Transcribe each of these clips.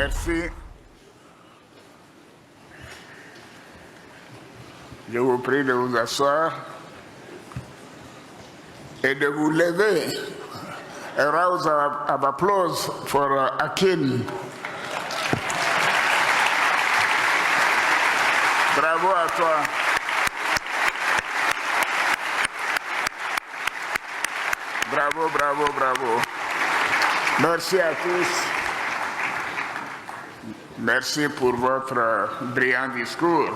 Merci. Je vous prie de vous asseoir et de vous lever. A round of applause for Akin. Bravo à toi. Bravo, bravo, bravo. Merci à tous. Merci pour votre brillant discours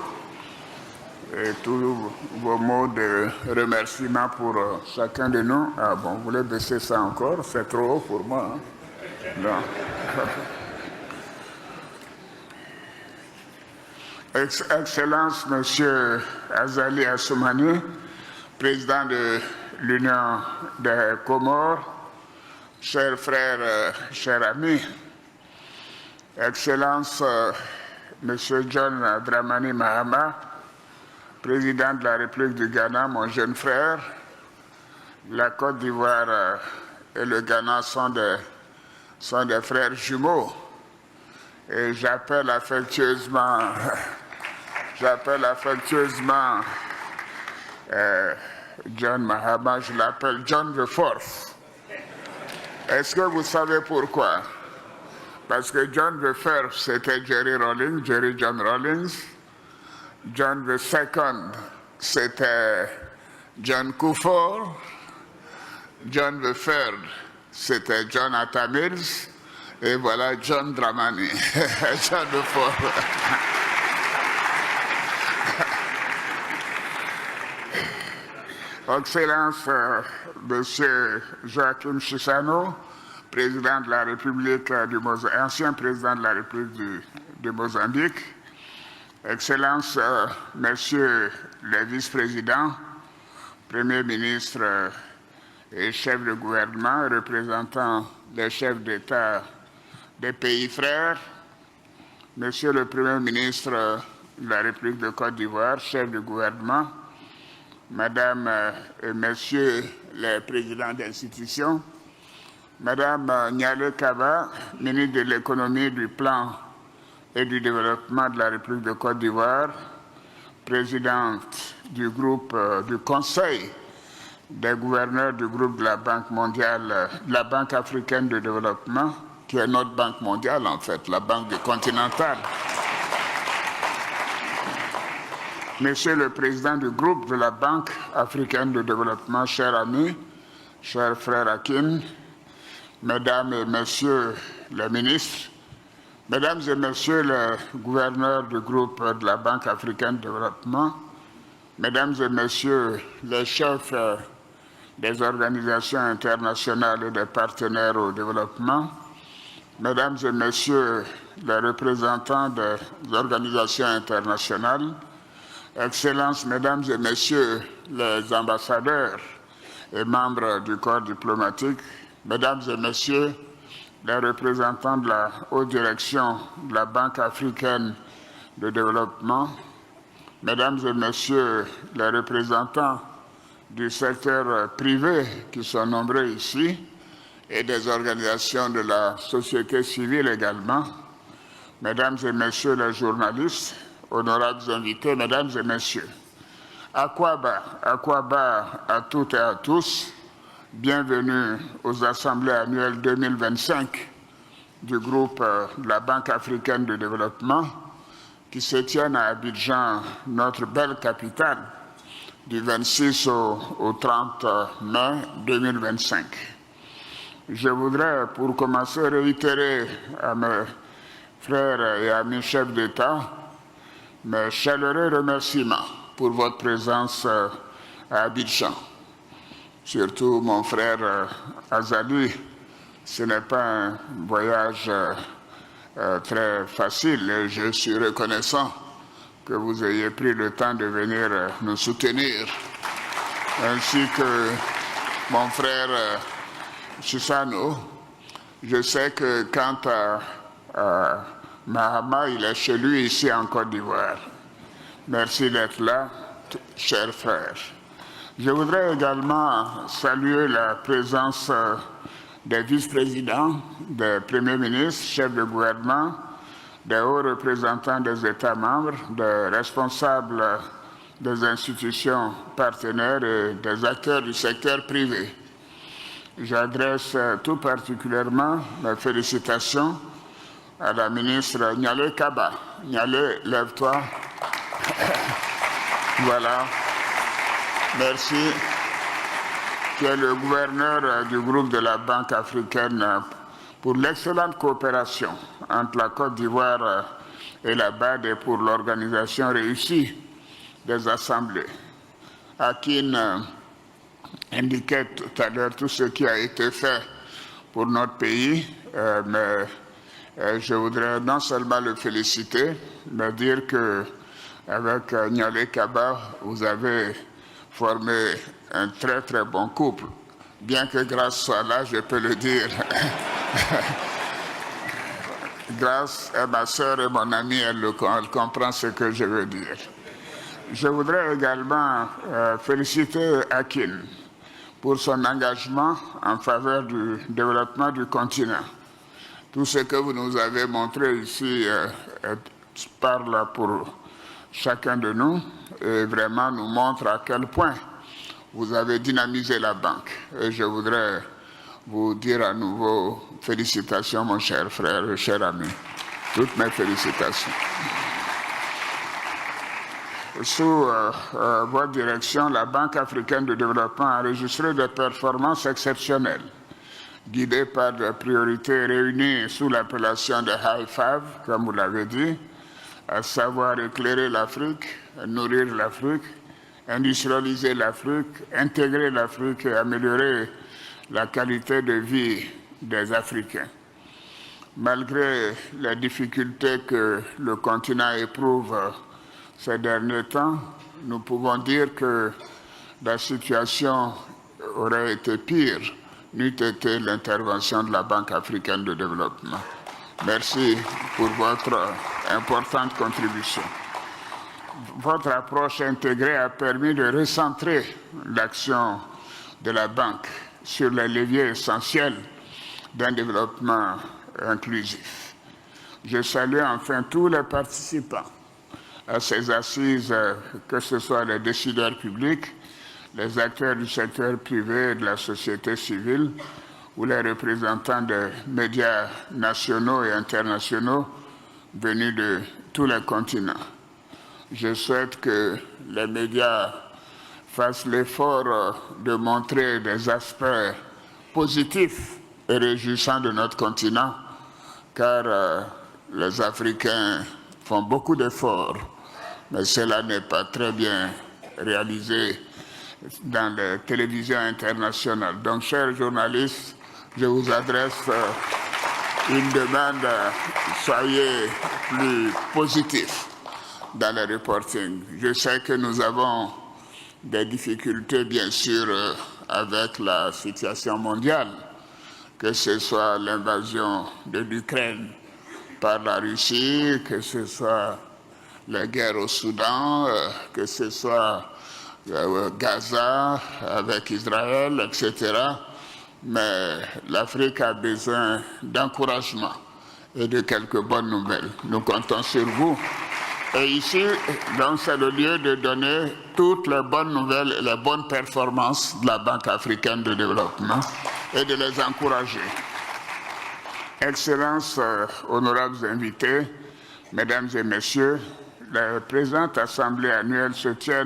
et tous vos mots de remerciement pour chacun de nous. Ah bon, vous voulez baisser ça encore? C'est trop haut pour moi. Hein? Non. Excellence, Monsieur Azali Assoumani, président de l'Union des Comores, chers frères, chers amis, Excellence, Monsieur John Dramani Mahama, président de la République du Ghana, mon jeune frère, la Côte d'Ivoire et le Ghana sont des frères jumeaux. Et j'appelle affectueusement John Mahama, je l'appelle John the Fourth. Est-ce que vous savez pourquoi? Parce que John the First, c'était Jerry John Rawlings. John the Second, c'était John Kufuor. John the Third, c'était John Atta Mills. Et voilà John Dramani, John the Fourth. Excellence, Monsieur Joachim Chissano, président de la République du Mozambique, ancien président de la République du Mozambique. Excellence, Messieurs les vice-présidents, Premier ministre et chef de gouvernement, représentant les chefs d'État des pays frères, Monsieur le Premier ministre de la République de Côte d'Ivoire, chef de gouvernement, Madame et Messieurs les présidents d'institutions, Madame Niale Kaba, ministre de l'économie, du plan et du développement de la République de Côte d'Ivoire, présidente du groupe du Conseil des gouverneurs du groupe de la Banque mondiale, la Banque africaine de développement, qui est notre banque mondiale en fait, la Banque continentale. Monsieur le Président du groupe de la Banque africaine de développement, chers amis, chers frères Akin, Mesdames et Messieurs les ministres, Mesdames et Messieurs les gouverneurs du groupe de la Banque africaine de développement, Mesdames et Messieurs les chefs des organisations internationales et des partenaires au développement, Mesdames et Messieurs les représentants des organisations internationales, Excellences, Mesdames et Messieurs les ambassadeurs et membres du corps diplomatique, Mesdames et Messieurs les représentants de la haute direction de la Banque africaine de développement, Mesdames et Messieurs les représentants du secteur privé qui sont nombreux ici et des organisations de la société civile également, Mesdames et Messieurs les journalistes, honorables invités, Mesdames et Messieurs, Akwaba à toutes et à tous, bienvenue aux assemblées annuelles 2025 du groupe de la Banque africaine de développement qui se tiennent à Abidjan, notre belle capitale, du 26 au 30 mai 2025. Je voudrais, pour commencer, réitérer à mes frères et amis chefs d'État mes chaleureux remerciements pour votre présence à Abidjan. Surtout mon frère Azali, ce n'est pas un voyage très facile et je suis reconnaissant que vous ayez pris le temps de venir nous soutenir, ainsi que mon frère Chissano. Je sais que quant à Mahama, il est chez lui ici en Côte d'Ivoire. Merci d'être là, chers frères. Je voudrais également saluer la présence des vice-présidents, des premiers ministres, chefs de gouvernement, des hauts représentants des États membres, des responsables des institutions partenaires et des acteurs du secteur privé. J'adresse tout particulièrement mes félicitations à la ministre Nyale Kaba. Nyale, lève-toi. Voilà. Merci. Qui est le gouverneur du groupe de la Banque africaine pour l'excellente coopération entre la Côte d'Ivoire et la BAD et pour l'organisation réussie des assemblées. Akin indiquait tout à l'heure tout ce qui a été fait pour notre pays, mais je voudrais non seulement le féliciter, mais dire qu'avec Nyale Kaba, vous avez formé un très très bon couple. Bien que Grâce soit là, je peux le dire. Grâce est ma sœur et mon amie, elle comprend ce que je veux dire. Je voudrais également féliciter Akin pour son engagement en faveur du développement du continent. Tout ce que vous nous avez montré ici parle pour chacun de nous et vraiment nous montre à quel point vous avez dynamisé la banque. Et je voudrais vous dire à nouveau félicitations, mon cher frère et cher ami. Toutes mes félicitations. Sous votre direction, la Banque africaine de développement a enregistré des performances exceptionnelles, guidées par des priorités réunies sous l'appellation de High Five, comme vous l'avez dit, à savoir éclairer l'Afrique, nourrir l'Afrique, industrialiser l'Afrique, intégrer l'Afrique et améliorer la qualité de vie des Africains. Malgré les difficultés que le continent éprouve ces derniers temps, nous pouvons dire que la situation aurait été pire n'eût été l'intervention de la Banque africaine de développement. Merci pour votre importante contribution. Votre approche intégrée a permis de recentrer l'action de la Banque sur les leviers essentiels d'un développement inclusif. Je salue enfin tous les participants à ces assises, que ce soit les décideurs publics, les acteurs du secteur privé et de la société civile ou les représentants des médias nationaux et internationaux venus de tous les continents. Je souhaite que les médias fassent l'effort de montrer des aspects positifs et réjouissants de notre continent, car les Africains font beaucoup d'efforts, mais cela n'est pas très bien réalisé dans les télévisions internationales. Donc, chers journalistes, je vous adresse une demande, soyez plus positifs dans le reporting. Je sais que nous avons des difficultés, bien sûr, avec la situation mondiale, que ce soit l'invasion de l'Ukraine par la Russie, que ce soit la guerre au Soudan, que ce soit Gaza avec Israël, etc. Mais l'Afrique a besoin d'encouragement et de quelques bonnes nouvelles. Nous comptons sur vous. Et ici, donc, c'est le lieu de donner toutes les bonnes nouvelles et les bonnes performances de la Banque africaine de développement et de les encourager. Excellences, honorables invités, Mesdames et Messieurs, la présente Assemblée annuelle se tient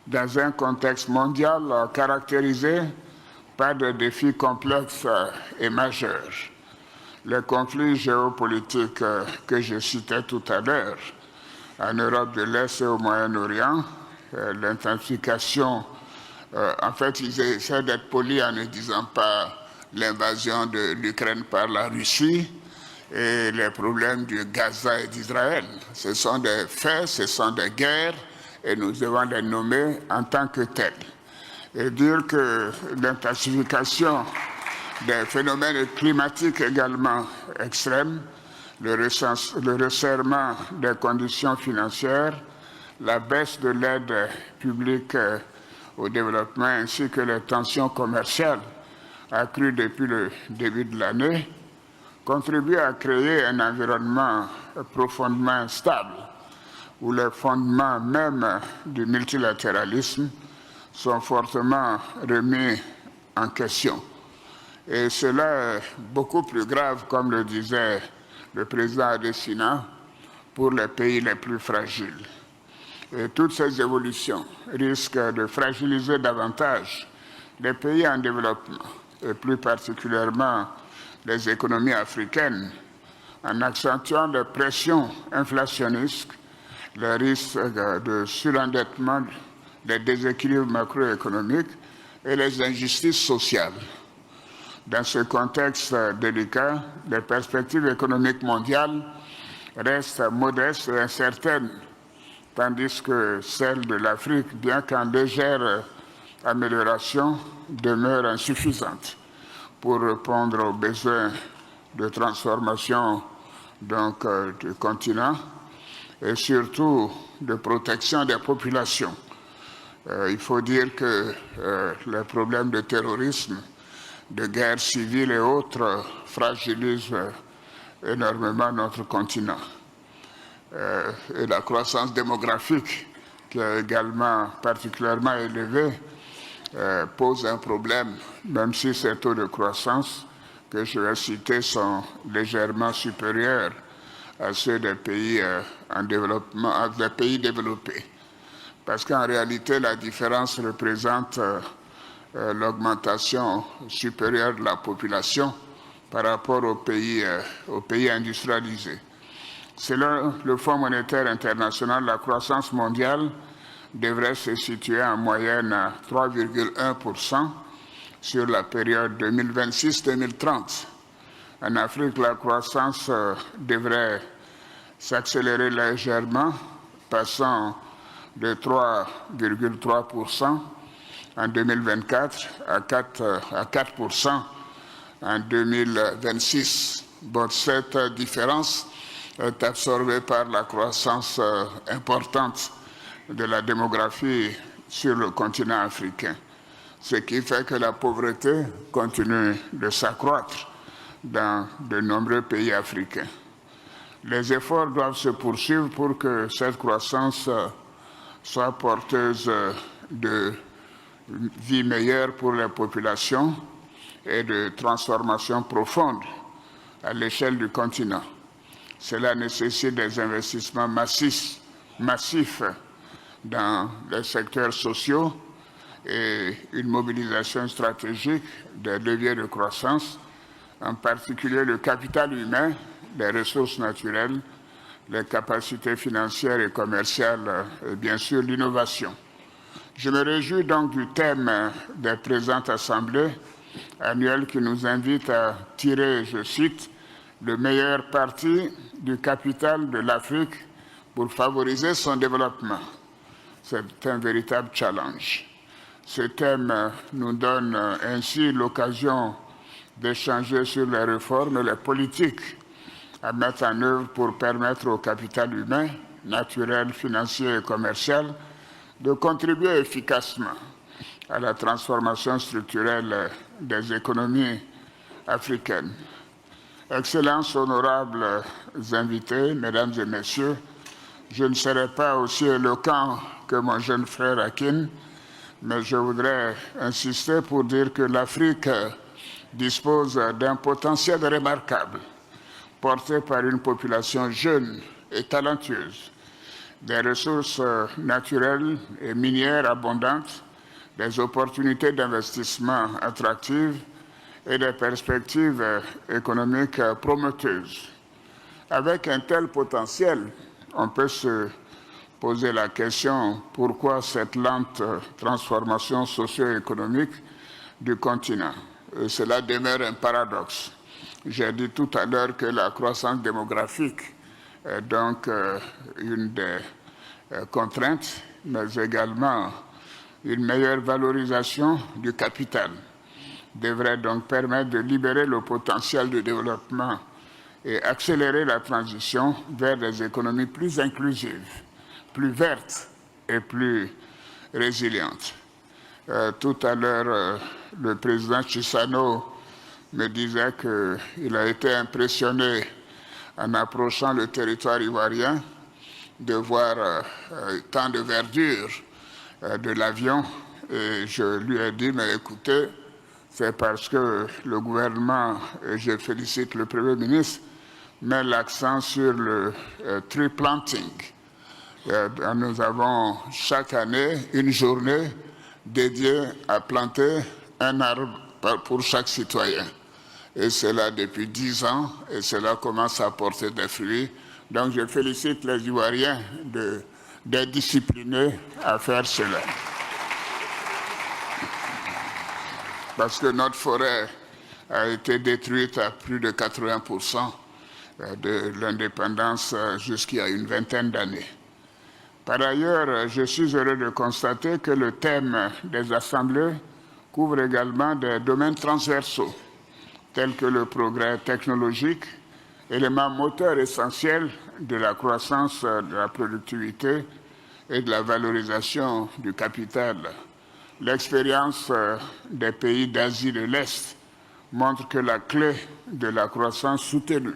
dans un contexte mondial caractérisé par des défis complexes et majeurs. Les conflits géopolitiques que je citais tout à l'heure, en Europe de l'Est et au Moyen-Orient, l'intensification, en fait, ils essaient d'être polis en ne disant pas l'invasion de l'Ukraine par la Russie et les problèmes du Gaza et d'Israël. Ce sont des faits, ce sont des guerres, et nous devons les nommer en tant que tels. Et dire que l'intensification des phénomènes climatiques également extrêmes, le resserrement des conditions financières, la baisse de l'aide publique au développement ainsi que les tensions commerciales accrues depuis le début de l'année contribuent à créer un environnement profondément instable, où les fondements même du multilatéralisme sont fortement remis en question. Et cela est beaucoup plus grave, comme le disait le président Adesina, pour les pays les plus fragiles. Et toutes ces évolutions risquent de fragiliser davantage les pays en développement, et plus particulièrement les économies africaines, en accentuant les pressions inflationnistes, les risques de surendettement, les déséquilibres macroéconomiques et les injustices sociales. Dans ce contexte délicat, les perspectives économiques mondiales restent modestes et incertaines, tandis que celles de l'Afrique, bien qu'en légère amélioration, demeurent insuffisantes pour répondre aux besoins de transformation du continent et surtout de protection des populations. Il faut dire que les problèmes de terrorisme, de guerre civile et autres fragilisent énormément notre continent. Et la croissance démographique, qui est également particulièrement élevée, pose un problème, même si ces taux de croissance que je vais citer sont légèrement supérieurs à ceux des pays en développement, des pays développés. Parce qu'en réalité, la différence représente l'augmentation supérieure de la population par rapport aux pays industrialisés. Selon le Fonds monétaire international, la croissance mondiale devrait se situer en moyenne à 3,1% sur la période 2026-2030. En Afrique, la croissance devrait s'accélérer légèrement, passant de 3,3% en 2024 à 4% en 2026. Bon, cette différence est absorbée par la croissance importante de la démographie sur le continent africain, ce qui fait que la pauvreté continue de s'accroître dans de nombreux pays africains. Les efforts doivent se poursuivre pour que cette croissance soit porteuse de vie meilleure pour les populations et de transformation profonde à l'échelle du continent. Cela nécessite des investissements massifs dans les secteurs sociaux et une mobilisation stratégique des leviers de croissance, en particulier le capital humain, les ressources naturelles, les capacités financières et commerciales et bien sûr l'innovation. Je me réjouis donc du thème des présentes assemblées annuelles qui nous invite à tirer, je cite, le meilleur parti du capital de l'Afrique pour favoriser son développement. C'est un véritable challenge. Ce thème nous donne ainsi l'occasion d'échanger sur les réformes et les politiques à mettre en œuvre pour permettre au capital humain, naturel, financier et commercial de contribuer efficacement à la transformation structurelle des économies africaines. Excellences, honorables invités, mesdames et messieurs, je ne serai pas aussi éloquent que mon jeune frère Akin, mais je voudrais insister pour dire que l'Afrique dispose d'un potentiel remarquable, porté par une population jeune et talentueuse, des ressources naturelles et minières abondantes, des opportunités d'investissement attractives et des perspectives économiques prometteuses. Avec un tel potentiel, on peut se poser la question pourquoi cette lente transformation socio-économique du continent. Et cela demeure un paradoxe. J'ai dit tout à l'heure que la croissance démographique est donc une des contraintes, mais également une meilleure valorisation du capital devrait donc permettre de libérer le potentiel de développement et accélérer la transition vers des économies plus inclusives, plus vertes et plus résilientes. Tout à l'heure, le président Chissano me disait qu'il a été impressionné en approchant le territoire ivoirien, de voir tant de verdure de l'avion. Et je lui ai dit, mais écoutez, c'est parce que le gouvernement, et je félicite le Premier ministre, met l'accent sur le tree planting. Nous avons chaque année une journée dédiée à planter un arbre pour chaque citoyen. Et cela depuis 10 ans, et cela commence à porter des fruits. Donc je félicite les Ivoiriens d'être disciplinés à faire cela. Parce que notre forêt a été détruite à plus de 80% de l'indépendance jusqu'il y a une vingtaine d'années. Par ailleurs, je suis heureux de constater que le thème des assemblées couvre également des domaines transversaux, tels que le progrès technologique, élément moteur essentiel de la croissance de la productivité et de la valorisation du capital. L'expérience des pays d'Asie de l'Est montre que la clé de la croissance soutenue,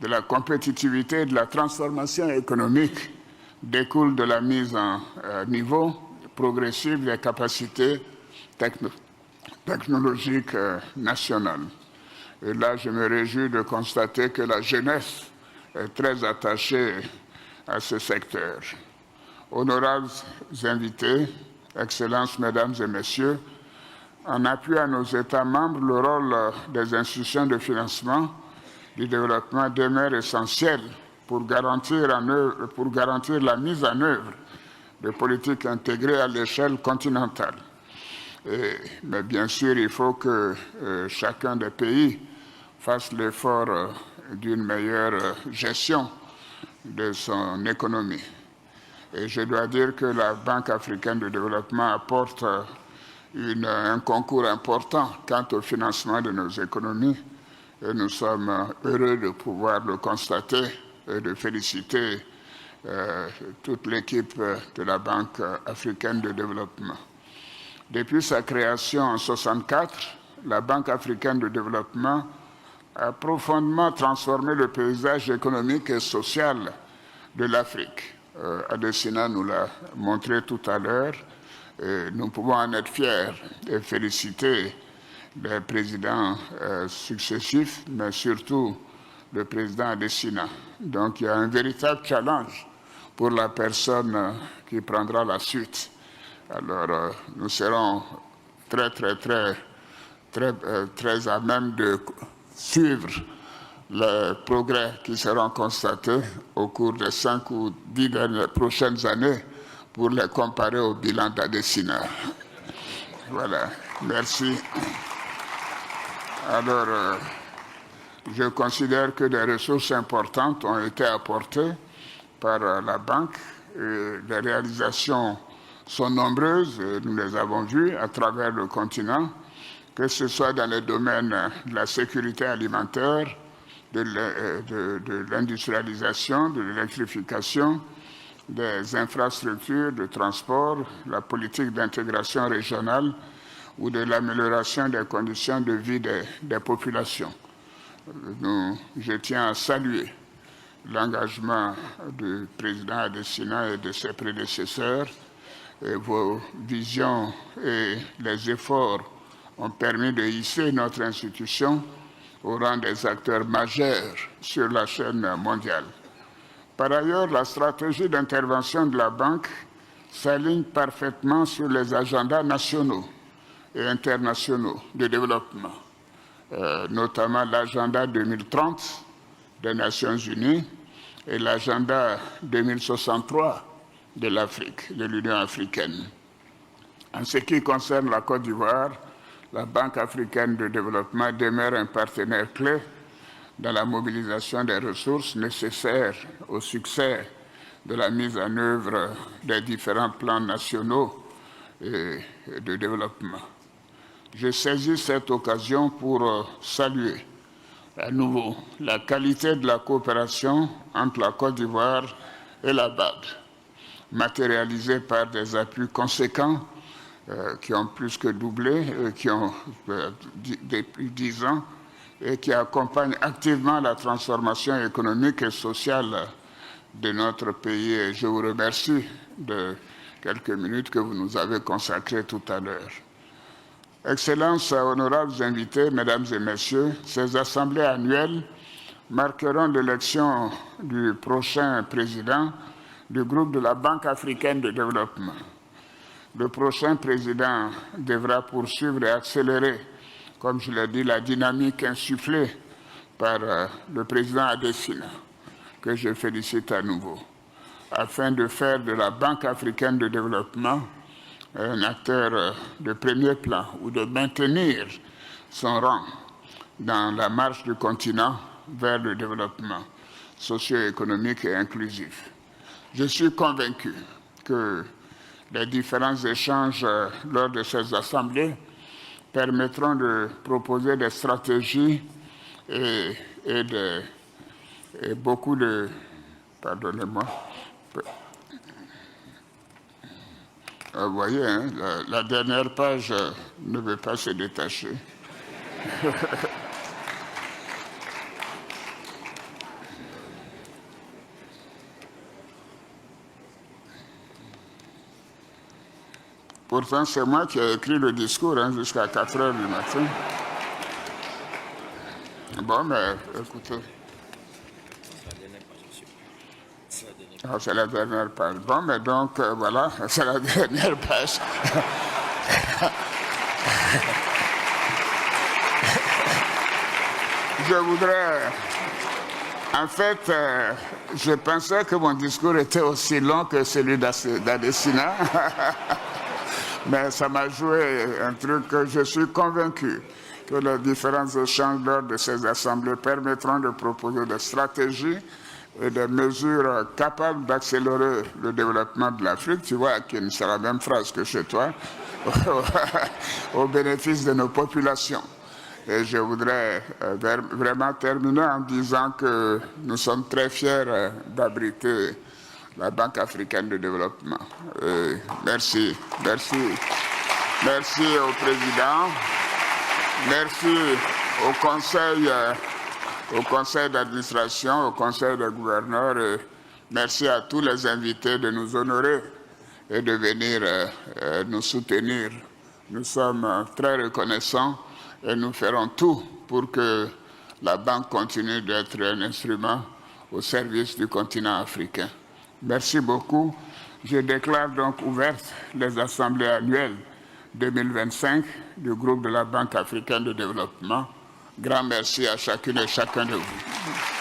de la compétitivité et de la transformation économique découle de la mise en niveau progressive des capacités technologiques nationales. Et là, je me réjouis de constater que la jeunesse est très attachée à ce secteur. Honorables invités, Excellences, Mesdames et Messieurs, en appui à nos États membres, le rôle des institutions de financement du développement demeure essentiel pour garantir la mise en œuvre de politiques intégrées à l'échelle continentale. Mais bien sûr, il faut que chacun des pays fasse l'effort d'une meilleure gestion de son économie. Et je dois dire que la Banque africaine de développement apporte un concours important quant au financement de nos économies. Et nous sommes heureux de pouvoir le constater et de féliciter toute l'équipe de la Banque africaine de développement. Depuis sa création en 1964, la Banque africaine de développement a profondément transformé le paysage économique et social de l'Afrique. Adesina nous l'a montré tout à l'heure. Nous pouvons en être fiers et féliciter les présidents successifs, mais surtout le président Adesina. Donc il y a un véritable challenge pour la personne qui prendra la suite. Alors nous serons très à même de suivre les progrès qui seront constatés au cours des 5 ou 10 prochaines années pour les comparer au bilan d'Adesina. Voilà, merci. Alors, je considère que des ressources importantes ont été apportées par la Banque. Les réalisations sont nombreuses, nous les avons vues à travers le continent, que ce soit dans les domaines de la sécurité alimentaire, de l'industrialisation, de l'électrification, des infrastructures de transport, la politique d'intégration régionale ou de l'amélioration des conditions de vie des populations. Je tiens à saluer l'engagement du président Adesina et de ses prédécesseurs. Et vos visions et les efforts ont permis de hisser notre institution au rang des acteurs majeurs sur la chaîne mondiale. Par ailleurs, la stratégie d'intervention de la Banque s'aligne parfaitement sur les agendas nationaux et internationaux de développement, notamment l'agenda 2030 des Nations Unies et l'agenda 2063 de l'Afrique, de l'Union africaine. En ce qui concerne la Côte d'Ivoire, la Banque africaine de développement demeure un partenaire clé dans la mobilisation des ressources nécessaires au succès de la mise en œuvre des différents plans nationaux de développement. Je saisis cette occasion pour saluer à nouveau la qualité de la coopération entre la Côte d'Ivoire et la BAD, matérialisée par des appuis conséquents qui ont plus que doublé, qui ont depuis 10 ans, et qui accompagne activement la transformation économique et sociale de notre pays. Et je vous remercie de quelques minutes que vous nous avez consacrées tout à l'heure. Excellences, honorables invités, mesdames et messieurs, ces assemblées annuelles marqueront l'élection du prochain président du groupe de la Banque africaine de développement. Le prochain président devra poursuivre et accélérer, comme je l'ai dit, la dynamique insufflée par le président Adesina, que je félicite à nouveau, afin de faire de la Banque africaine de développement un acteur de premier plan ou de maintenir son rang dans la marche du continent vers le développement socio-économique et inclusif. Je suis convaincu que les différents échanges lors de ces assemblées permettront de proposer des stratégies et beaucoup de... Pardonnez-moi. Vous voyez, hein, la dernière page ne veut pas se détacher. Pourtant, c'est moi qui ai écrit le discours jusqu'à 4 heures du matin. Bon, mais écoutez. Ah, c'est la dernière page. Bon, mais donc, voilà, c'est la dernière page. Je voudrais... En fait, je pensais que mon discours était aussi long que celui d'Adesina. Mais ça m'a joué un truc que je suis convaincu que les différents échanges lors de ces assemblées permettront de proposer des stratégies et des mesures capables d'accélérer le développement de l'Afrique. Tu vois, c'est la même phrase que chez toi, au bénéfice de nos populations. Et je voudrais vraiment terminer en disant que nous sommes très fiers d'abriter la Banque africaine de développement. Merci au président, merci au conseil d'administration, au conseil des gouverneurs, et merci à tous les invités de nous honorer et de venir nous soutenir. Nous sommes très reconnaissants et nous ferons tout pour que la banque continue d'être un instrument au service du continent africain. Merci beaucoup. Je déclare donc ouvertes les assemblées annuelles 2025 du groupe de la Banque africaine de développement. Grand merci à chacune et chacun de vous.